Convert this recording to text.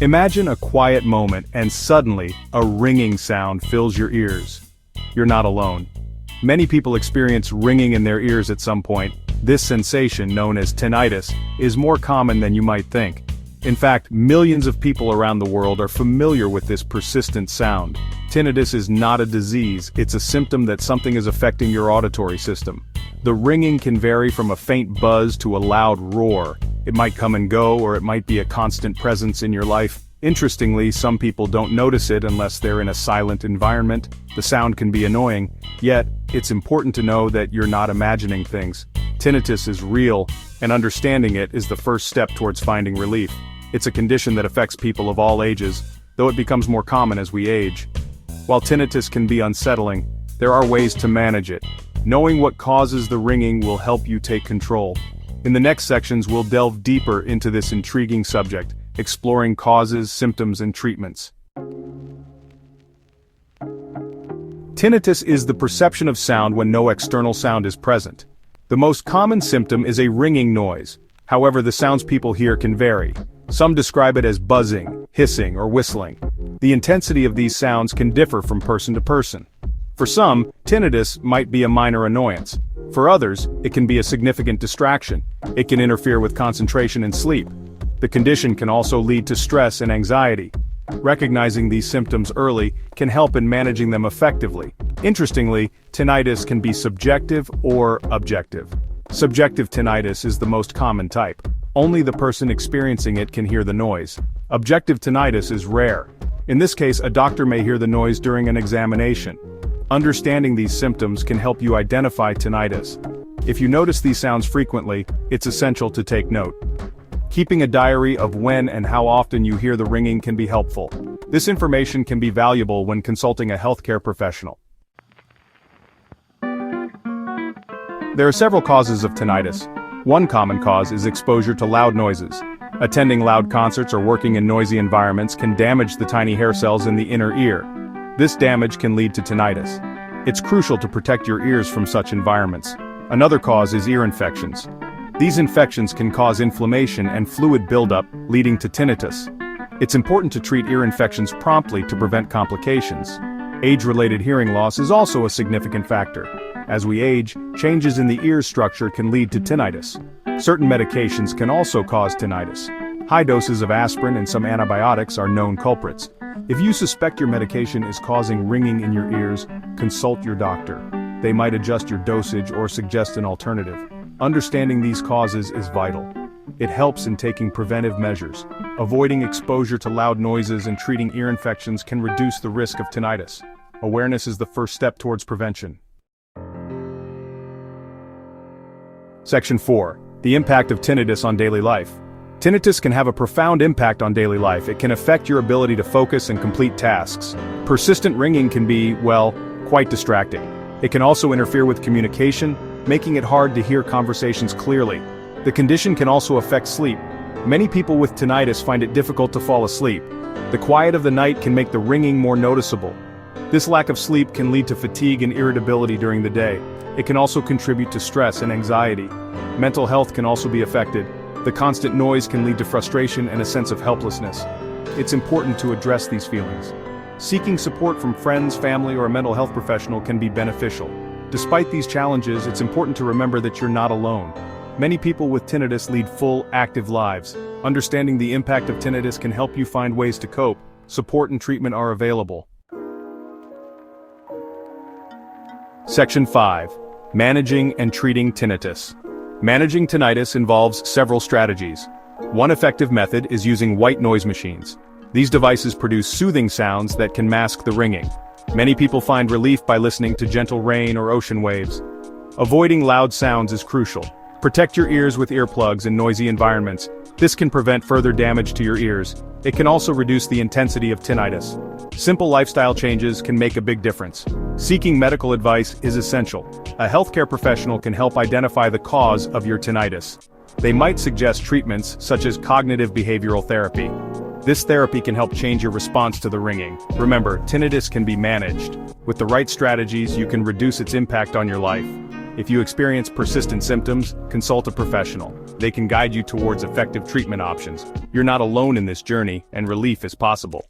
Imagine a quiet moment and suddenly, a ringing sound fills your ears. You're not alone. Many people experience ringing in their ears at some point. This sensation, known as tinnitus, is more common than you might think. In fact, millions of people around the world are familiar with this persistent sound. Tinnitus is not a disease, it's a symptom that something is affecting your auditory system. The ringing can vary from a faint buzz to a loud roar. It might come and go, or it might be a constant presence in your life. Interestingly, some people don't notice it unless they're in a silent environment. The sound can be annoying, yet it's important to know that you're not imagining things. Tinnitus is real, and understanding it is the first step towards finding relief. It's a condition that affects people of all ages, though it becomes more common as we age. While tinnitus can be unsettling, there are ways to manage it. Knowing what causes the ringing will help you take control. In the next sections, we'll delve deeper into this intriguing subject, exploring causes, symptoms, and treatments. Tinnitus is the perception of sound when no external sound is present. The most common symptom is a ringing noise. However, the sounds people hear can vary. Some describe it as buzzing, hissing, or whistling. The intensity of these sounds can differ from person to person. For some, tinnitus might be a minor annoyance. For others, it can be a significant distraction. It can interfere with concentration and sleep. The condition can also lead to stress and anxiety. Recognizing these symptoms early can help in managing them effectively. Interestingly, tinnitus can be subjective or objective. Subjective tinnitus is the most common type. Only the person experiencing it can hear the noise. Objective tinnitus is rare. In this case, a doctor may hear the noise during an examination. Understanding these symptoms can help you identify tinnitus. If you notice these sounds frequently, it's essential to take note. Keeping a diary of when and how often you hear the ringing can be helpful. This information can be valuable when consulting a healthcare professional. There are several causes of tinnitus. One common cause is exposure to loud noises. Attending loud concerts or working in noisy environments can damage the tiny hair cells in the inner ear. This damage can lead to tinnitus. It's crucial to protect your ears from such environments. Another cause is ear infections. These infections can cause inflammation and fluid buildup, leading to tinnitus. It's important to treat ear infections promptly to prevent complications. Age-related hearing loss is also a significant factor. As we age, changes in the ear structure can lead to tinnitus. Certain medications can also cause tinnitus. High doses of aspirin and some antibiotics are known culprits. If you suspect your medication is causing ringing in your ears, consult your doctor. They might adjust your dosage or suggest an alternative. Understanding these causes is vital. It helps in taking preventive measures. Avoiding exposure to loud noises and treating ear infections can reduce the risk of tinnitus. Awareness is the first step towards prevention. Section 4. The impact of tinnitus on daily life. Tinnitus can have a profound impact on daily life. It can affect your ability to focus and complete tasks. Persistent ringing can be, well, quite distracting. It can also interfere with communication, making it hard to hear conversations clearly. The condition can also affect sleep. Many people with tinnitus find it difficult to fall asleep. The quiet of the night can make the ringing more noticeable. This lack of sleep can lead to fatigue and irritability during the day. It can also contribute to stress and anxiety. Mental health can also be affected. The constant noise can lead to frustration and a sense of helplessness. It's important to address these feelings. Seeking support from friends, family, or a mental health professional can be beneficial. Despite these challenges, it's important to remember that you're not alone. Many people with tinnitus lead full, active lives. Understanding the impact of tinnitus can help you find ways to cope. Support and treatment are available. Section 5. Managing and treating tinnitus. Managing tinnitus involves several strategies. One effective method is using white noise machines. These devices produce soothing sounds that can mask the ringing. Many people find relief by listening to gentle rain or ocean waves. Avoiding loud sounds is crucial. Protect your ears with earplugs in noisy environments. This can prevent further damage to your ears. It can also reduce the intensity of tinnitus. Simple lifestyle changes can make a big difference. Seeking medical advice is essential. A healthcare professional can help identify the cause of your tinnitus. They might suggest treatments such as cognitive behavioral therapy. This therapy can help change your response to the ringing. Remember, tinnitus can be managed. With the right strategies, you can reduce its impact on your life. If you experience persistent symptoms, consult a professional. they can guide you towards effective treatment options. You're not alone in this journey, and relief is possible.